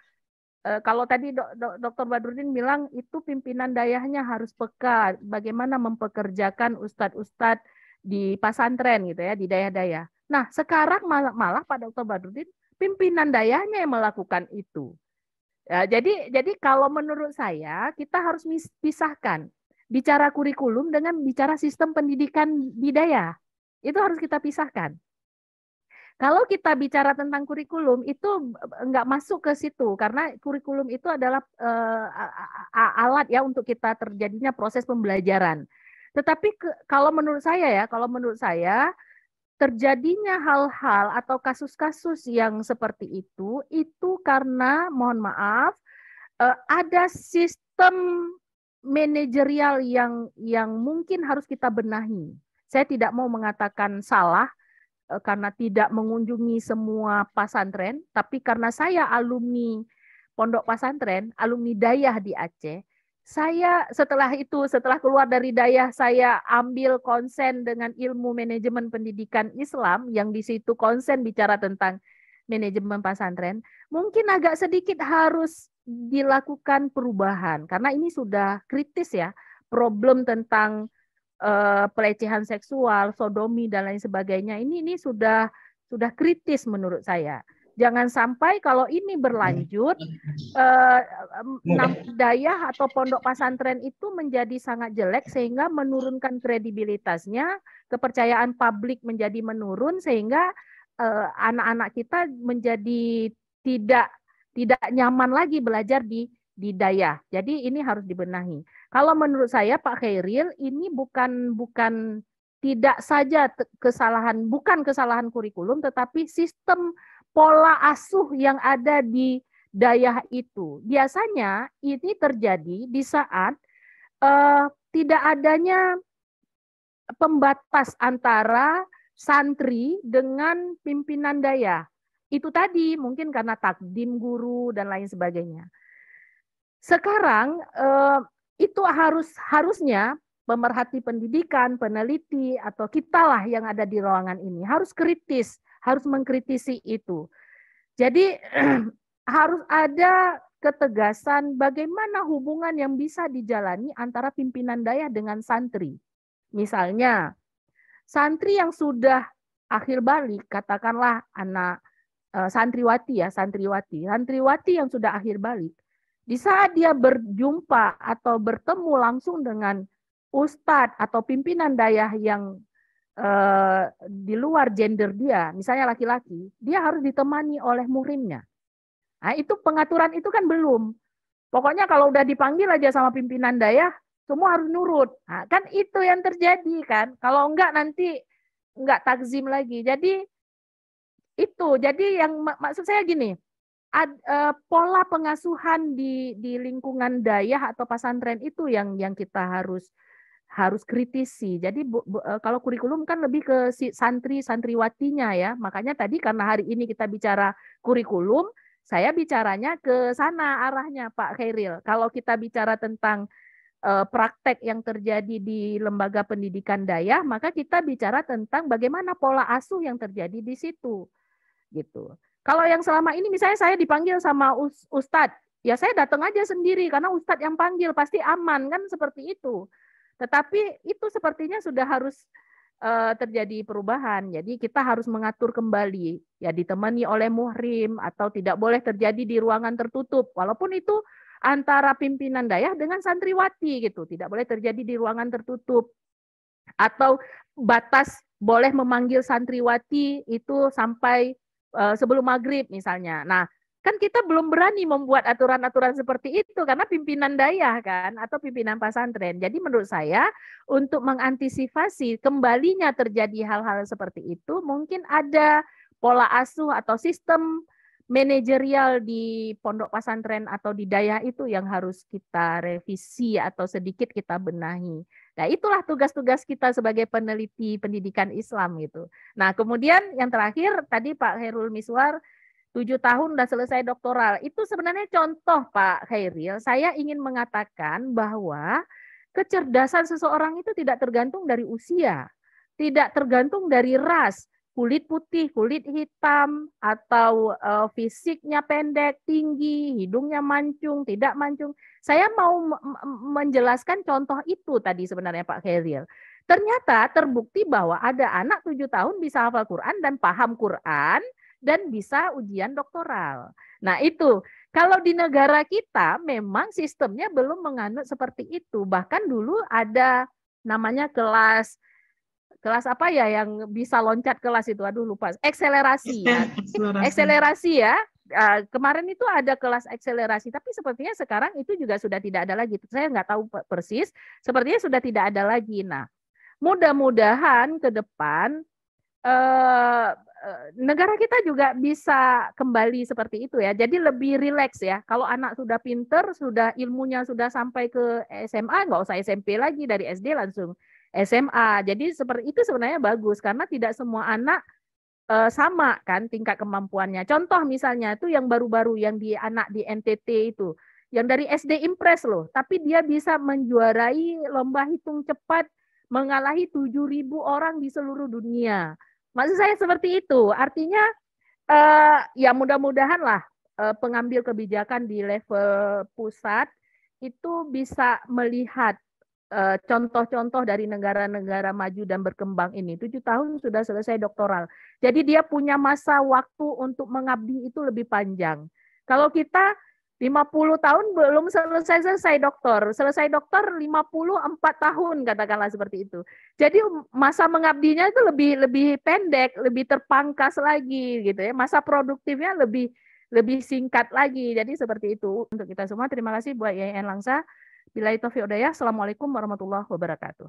Kalau tadi Dr. Badrudin bilang itu pimpinan dayahnya harus peka bagaimana mempekerjakan ustadz-ustadz di pesantren gitu ya, di dayah-dayah. Nah, sekarang malah Pak Dr. Badrudin pimpinan dayahnya yang melakukan itu. Ya, jadi kalau menurut saya kita harus pisahkan. bicara kurikulum dengan bicara sistem pendidikan budaya. Itu harus kita pisahkan. Kalau kita bicara tentang kurikulum itu nggak masuk ke situ karena kurikulum itu adalah alat ya untuk kita terjadinya proses pembelajaran. Tetapi kalau menurut saya terjadinya hal-hal atau kasus-kasus yang seperti itu karena mohon maaf ada sistem manajerial yang mungkin harus kita benahi. Saya tidak mau mengatakan salah karena tidak mengunjungi semua pesantren, tapi karena saya alumni pondok pesantren, alumni Dayah di Aceh, saya setelah keluar dari Dayah, saya ambil konsen dengan ilmu manajemen pendidikan Islam, yang di situ konsen bicara tentang manajemen pesantren, mungkin agak sedikit harus dilakukan perubahan, karena ini sudah kritis ya, problem tentang pelecehan seksual, sodomi dan lain sebagainya ini sudah kritis menurut saya. Jangan sampai kalau ini berlanjut Dayah atau pondok pesantren itu menjadi sangat jelek sehingga menurunkan kredibilitasnya, kepercayaan publik menjadi menurun sehingga anak-anak kita menjadi tidak nyaman lagi belajar di Dayah. Jadi ini harus dibenahi. Kalau menurut saya Pak Khairil ini bukan tidak saja bukan kesalahan kurikulum, tetapi sistem pola asuh yang ada di Dayah itu. Biasanya ini terjadi di saat tidak adanya pembatas antara santri dengan pimpinan Dayah. Itu tadi mungkin karena takdim guru dan lain sebagainya. Sekarang itu harusnya pemerhati pendidikan, peneliti, atau kitalah yang ada di ruangan ini harus kritis, harus mengkritisi itu. Jadi harus ada ketegasan bagaimana hubungan yang bisa dijalani antara pimpinan Dayah dengan santri. Misalnya, santri yang sudah akhir balik, katakanlah anak santriwati yang sudah akhir balik, di saat dia berjumpa atau bertemu langsung dengan ustadz atau pimpinan Dayah yang di luar gender dia, misalnya laki-laki, dia harus ditemani oleh muhrimnya. Nah, itu pengaturan itu kan belum. Pokoknya kalau udah dipanggil aja sama pimpinan Dayah, semua harus nurut. Nah, kan itu yang terjadi kan. Kalau enggak nanti enggak takzim lagi. Jadi yang maksud saya gini, pola pengasuhan di lingkungan Dayah atau pesantren itu yang kita harus kritisi. Jadi kalau kurikulum kan lebih ke santriwatinya ya. Makanya tadi karena hari ini kita bicara kurikulum, saya bicaranya ke sana arahnya Pak Khairil. Kalau kita bicara tentang praktek yang terjadi di lembaga pendidikan Dayah, maka kita bicara tentang bagaimana pola asuh yang terjadi di situ. Gitu. Kalau yang selama ini misalnya saya dipanggil sama ustadz, ya saya datang aja sendiri karena ustadz yang panggil pasti aman kan seperti itu. Tetapi itu sepertinya sudah harus terjadi perubahan. Jadi kita harus mengatur kembali, ya ditemani oleh muhrim atau tidak boleh terjadi di ruangan tertutup. Walaupun itu antara pimpinan Dayah dengan santriwati gitu, tidak boleh terjadi di ruangan tertutup. Atau batas boleh memanggil santriwati itu sampai sebelum maghrib misalnya. Nah, kan kita belum berani membuat aturan-aturan seperti itu karena pimpinan Dayah kan atau pimpinan pesantren. Jadi menurut saya untuk mengantisipasi kembalinya terjadi hal-hal seperti itu mungkin ada pola asuh atau sistem manajerial di pondok pesantren atau di Dayah itu yang harus kita revisi atau sedikit kita benahi. Nah, itulah tugas-tugas kita sebagai peneliti pendidikan Islam gitu. Nah, kemudian yang terakhir tadi Pak Khairul Miswar 7 tahun udah selesai doktoral. Itu sebenarnya contoh Pak Khairil. Saya ingin mengatakan bahwa kecerdasan seseorang itu tidak tergantung dari usia, tidak tergantung dari ras, kulit putih, kulit hitam, atau fisiknya pendek, tinggi, hidungnya mancung, tidak mancung. Saya mau menjelaskan contoh itu tadi sebenarnya Pak Khairil. Ternyata terbukti bahwa ada anak 7 tahun bisa hafal Quran dan paham Quran dan bisa ujian doktoral. Nah itu, kalau di negara kita memang sistemnya belum menganut seperti itu. Bahkan dulu ada namanya kelas apa ya yang bisa loncat kelas itu, aduh lupa, akselerasi. Akselerasi ya. Kemarin itu ada kelas akselerasi, tapi sepertinya sekarang itu juga sudah tidak ada lagi. Saya nggak tahu persis, sepertinya sudah tidak ada lagi. Nah, mudah-mudahan ke depan negara kita juga bisa kembali seperti itu ya. Jadi lebih rileks ya. Kalau anak sudah pinter, sudah ilmunya sudah sampai ke SMA, nggak usah SMP lagi, dari SD langsung SMA. Jadi seperti itu sebenarnya bagus karena tidak semua anak sama kan tingkat kemampuannya. Contoh misalnya itu yang baru-baru yang di anak di NTT itu, yang dari SD Impres loh, tapi dia bisa menjuarai lomba hitung cepat mengalahi 7.000 orang di seluruh dunia. Maksud saya seperti itu. Artinya ya mudah-mudahan lah pengambil kebijakan di level pusat itu bisa melihat contoh-contoh dari negara-negara maju dan berkembang ini. 7 tahun sudah selesai doktoral. Jadi dia punya masa waktu untuk mengabdi itu lebih panjang. Kalau kita 50 tahun belum selesai dokter. Selesai dokter 54 tahun katakanlah seperti itu. Jadi masa mengabdinya itu lebih pendek, lebih terpangkas lagi gitu ya. Masa produktifnya lebih singkat lagi. Jadi seperti itu untuk kita semua. Terima kasih buat YN Langsa. Billahi taufiq hidayah. Assalamualaikum warahmatullahi wabarakatuh.